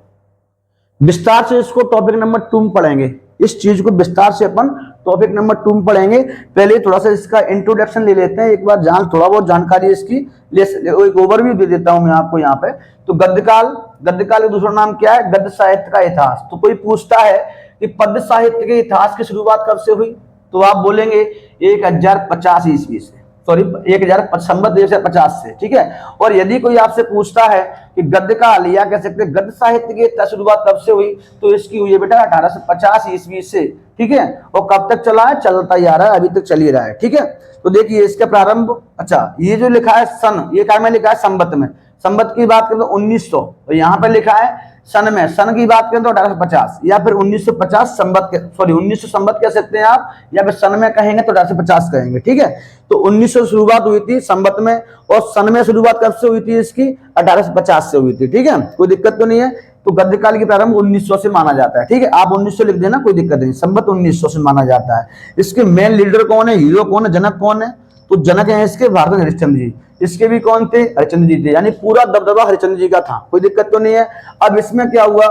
विस्तार से, इसको टॉपिक नंबर 2 में पढ़ेंगे। इस चीज को विस्तार से अपन टॉपिक नंबर 2 में पढ़ेंगे। पहले थोड़ा सा इसका इंट्रोडक्शन ले लेते हैं, एक बार थोड़ा बहुत जानकारी इसकी एक ओवरव्यू दे देता हूं मैं आपको यहाँ पे। तो गद्यकाल, गद्यकाल का दूसरा नाम क्या है? गद्य साहित्य का इतिहास। तो कोई पूछता है कि पद्य साहित्य के इतिहास की शुरुआत कब से हुई, तो आप बोलेंगे 1050 ईस्वी से, सॉरी 1050 से, ठीक है। और यदि कोई आपसे पूछता है कि गद्यकाल या कह सकते हैं गद्य साहित्य की शुरुआत कब से हुई, तो इसकी हुई है बेटा 1850 ईस्वी से, ठीक है। और कब तक चला है? चलता ही आ रहा है, अभी तक चल ही रहा है, ठीक है। तो देखिए इसका प्रारंभ, अच्छा ये जो लिखा है सन, ये क्या में लिखा है? संवत में। संवत की बात करें तो 1900, और यहाँ पे लिखा है सन में। सन की बात करें तो 1850 या फिर 1950 संवत के, सॉरी 1900 संवत कह सकते हैं आप, या फिर सन में कहेंगे तो 1850 कहेंगे, ठीक है। तो 1900 शुरुआत हुई थी संवत में, और सन में शुरुआत कब से हुई थी इसकी? 1850 से हुई थी, ठीक है। कोई दिक्कत तो नहीं है। तो गद्यकाल की प्रारंभ 1900 से माना जाता है, ठीक है। आप 1900 लिख देना, कोई दिक्कत नहीं। संवत 1900 से माना जाता है। इसके मेन लीडर कौन है? हीरो कौन है? जनक कौन है? तो जनक है इसके भारत हरिश्चंद्र जी। इसके भी कौन थे? हरिश्चंद्र जी थे, यानी पूरा दबदबा हरिश्चंद्र जी का था, कोई दिक्कत तो नहीं है। अब इसमें क्या हुआ,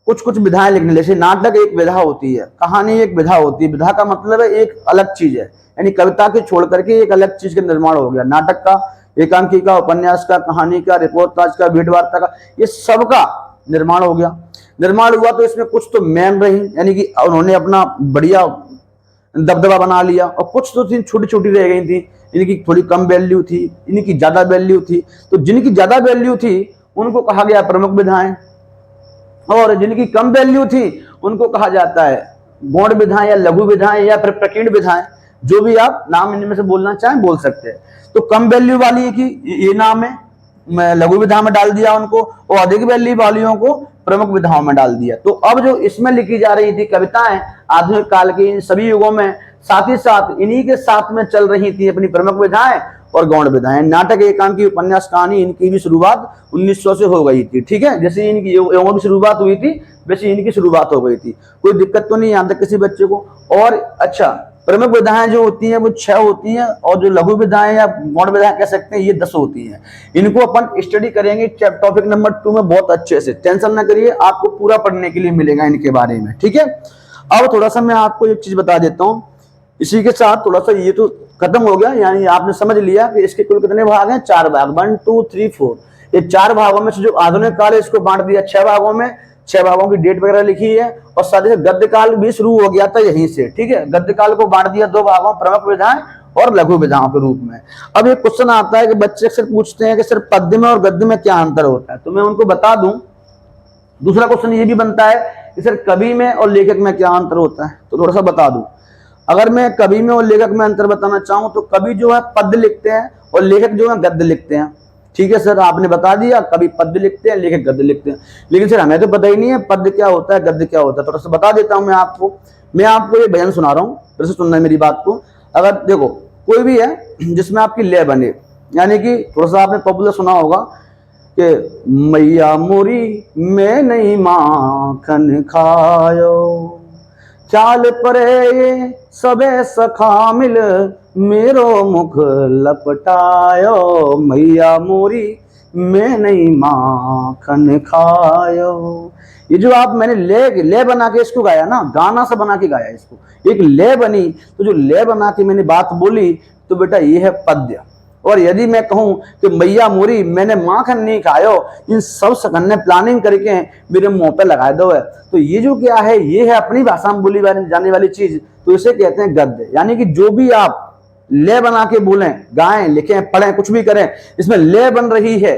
कुछ कुछ विधाएं लिखने, जैसे नाटक एक विधा होती है, कहानी एक विधा होती है। विधा का मतलब है एक अलग चीज है, यानी कविता के छोड़ करके एक अलग चीज का निर्माण हो गया। नाटक का, एकांकी का, उपन्यास का, कहानी का, रिपोर्टाज का, भेंट वार्ता का, ये सबका निर्माण हो गया। निर्माण हुआ तो इसमें कुछ तो मैन रही, यानी कि उन्होंने अपना बढ़िया दबदबा बना लिया, और कुछ तो थी छोटी छोटी रह गई थी, इनकी थोड़ी कम वैल्यू थी, इनकी ज्यादा वैल्यू थी। तो जिनकी ज्यादा वैल्यू थी उनको कहा गया प्रमुख विधाएं, और जिनकी कम वैल्यू थी उनको कहा जाता है गौण विधाएं या लघु विधाएं या फिर प्रकीर्ण विधाएं, जो भी आप नाम इनमें से बोलना चाहें बोल सकते हैं। तो कम वैल्यू वाली की ये नाम है, मैं लघु विधा में डाल दिया उनको, और अधिक वैल्यू वालियों को प्रमुख विधाओं में डाल दिया। तो अब जो इसमें लिखी जा रही थी कविताएं आधुनिक काल के इन सभी युगों में, साथ ही साथ इन्हीं के साथ में चल रही थी अपनी प्रमुख विधाएं और गौण विधाएं। नाटक, एकांकी, उपन्यास, कहानी, इनकी भी शुरुआत 1900 से हो गई थी, ठीक है। जैसे इनकी युगों की शुरुआत हुई थी वैसे इनकी शुरुआत हो गई थी, कोई दिक्कत तो नहीं यहाँ तक किसी बच्चे को। और अच्छा, प्रमुख विधाएं जो होती हैं वो 6 होती हैं, और जो लघु विधाएं या गौण विधाएं कह सकते हैं ये 10 होती हैं। इनको अपन स्टडी करेंगे टॉपिक नंबर 2 में बहुत अच्छे से, टेंशन ना करिए, आपको पूरा पढ़ने के लिए मिलेगा इनके बारे में, ठीक है। अब थोड़ा सा मैं आपको एक चीज बता देता हूँ, इसी के साथ थोड़ा सा ये तो खत्म हो गया, यानी आपने समझ लिया कि इसके कुल कितने भाग हैं? 4 भाग, 1 2 3 4। ये 4 भागों में से जो आधुनिक काल है इसको बांट दिया 6 भागों में, 6 भागों की डेट वगैरह लिखी है, और साथ ही गद्य काल भी शुरू हो गया था यहीं से, ठीक है। गद्य काल को बांट दिया 2 भागों, प्रमुख विधाएं और लघु विधाओं के रूप में। अब एक क्वेश्चन आता है कि बच्चे अक्सर पूछते हैं कि सर पद्य में और गद्य में क्या अंतर होता है, तो मैं उनको बता दूं। दूसरा क्वेश्चन ये भी बनता है कि सर कवि में और लेखक में क्या अंतर होता है, तो थोड़ा सा बता दूं। अगर मैं कवि में और लेखक में अंतर बताना चाहूं तो कवि जो है पद्य लिखते हैं और लेखक जो है गद्य लिखते हैं, ठीक है सर। आपने बता दिया कवि पद्य लिखते हैं, लेखक गद्य लिखते हैं, लेकिन सर हमें तो पता ही नहीं है पद्य क्या होता है, गद्य क्या होता है। थोड़ा सा बता देता हूं मैं आपको ये भजन सुना रहा हूं, फिर से सुनना है मेरी बात को। अगर देखो कोई भी है जिसमें आपकी लय बने, यानी कि थोड़ा सा आपने पॉपुलर सुना होगा कि मैया मोरी मैं नहीं माखन खायो, चाल परे सबे सखा मिल मेरो मुख लपटायो, मैया मोरी मैं नहीं माखन खायो। ये जो आप मैंने ले बना के इसको गाया ना, गाना सा बना के गाया इसको, एक ले बनी, तो जो ले बना के मैंने बात बोली तो बेटा ये है पद्य। और यदि मैं कहूं कि मैया मोरी मैंने माखन नहीं खायो, इन सब सकन ने प्लानिंग करके मेरे मुंह पे लगा दो है, तो ये जो क्या है, ये है अपनी भाषा में बोली जाने वाली चीज, तो इसे कहते हैं गद्य। यानी कि जो भी आप ले बना के बोलें, गाएं, लिखें, पढ़ें, कुछ भी करें, इसमें ले बन रही है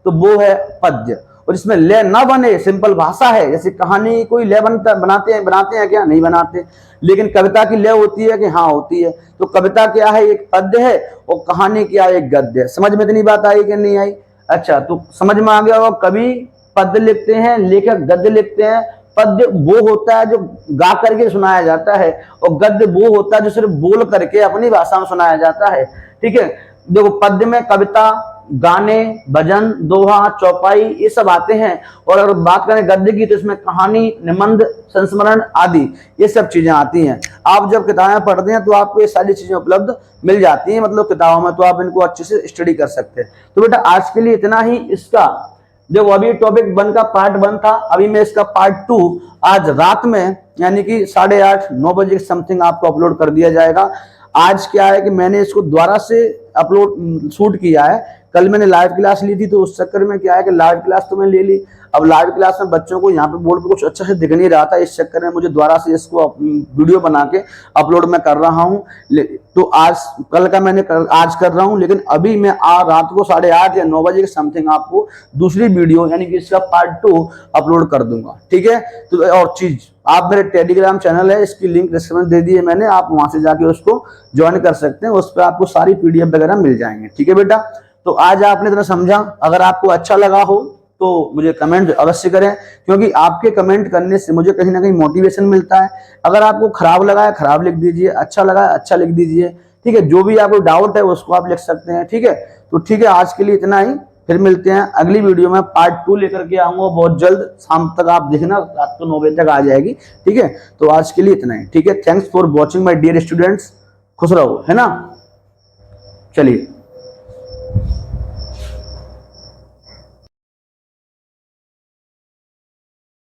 तो वो है पद्य। और इसमें ले ना बने, सिंपल भाषा है, जैसे कहानी कोई ले बनाते हैं क्या? नहीं बनाते। लेकिन कविता की ले होती है कि हाँ होती है। तो कविता क्या है? एक पद्य है, और कहानी क्या है? एक गद्य है। समझ में इतनी बात आई कि नहीं आई? अच्छा, तो समझ में आ गया होगा, कवि पद्य लिखते हैं, लेखक गद्य लिखते हैं। पद्य वो होता है जो गा करके सुनाया जाता है, और गद्य वो होता है जो सिर्फ बोल करके अपनी भाषा में सुनाया जाता है, ठीक है। देखो पद्य में कविता गाने, भजन, दोहा, चौपाई ये सब आते हैं। और अगर बात करें गद्य की तो इसमें कहानी, निबंध, संस्मरण आदि ये सब चीजें आती हैं। आप जब किताबें पढ़ते हैं तो आपको ये सारी चीजें उपलब्ध मिल जाती हैं, मतलब किताबों में, तो आप इनको अच्छे से स्टडी कर सकते हैं। तो बेटा आज के लिए इतना ही। इसका जो अभी टॉपिक 1 का पार्ट 1 था, अभी मैं इसका पार्ट 2 आज रात में यानी कि 8:30-9 बजे के समथिंग आपको अपलोड कर दिया जाएगा। आज क्या है कि मैंने इसको दोबारा से अपलोड शूट किया है। कल मैंने लाइव क्लास ली थी तो उस चक्कर में क्या है कि लाइव क्लास तो मैंने ले ली, अब लाइव क्लास में बच्चों को यहाँ पे बोर्ड पे कुछ अच्छा से दिख नहीं रहा था, इस चक्कर में मुझे दोबारा से इसको वीडियो बना के अपलोड मैं कर रहा हूँ। तो आज कल का मैंने आज कर रहा हूँ, लेकिन अभी मैं रात को 8:30 या 9 बजे के समथिंग आपको दूसरी वीडियो यानी कि इसका पार्ट 2 अपलोड कर दूंगा, ठीक है। तो और चीज, आप मेरे टेलीग्राम चैनल है, इसकी लिंक डिस्क्रिप्शन दे दी है मैंने, आप वहां से जाके उसको ज्वाइन कर सकते हैं, उस पर आपको सारी पीडीएफ वगैरह मिल जाएंगे, ठीक है बेटा। तो आज आपने इतना समझा, अगर आपको अच्छा लगा हो तो मुझे कमेंट अवश्य करें, क्योंकि आपके कमेंट करने से मुझे कहीं ना कहीं मोटिवेशन मिलता है। अगर आपको खराब लगा है खराब लिख दीजिए, अच्छा लगा है अच्छा लिख दीजिए, ठीक है। जो भी आपको डाउट है उसको आप लिख सकते हैं, ठीक है। तो ठीक है, आज के लिए इतना ही, फिर मिलते हैं अगली वीडियो में। पार्ट 2 लेकर के आऊंगा बहुत जल्द, शाम तक आप देखना, रात को 9 बजे तक आ जाएगी, ठीक है। तो आज के लिए इतना ही, ठीक है। Thanks for watching my dear students, खुश रहो, है ना। चलिए।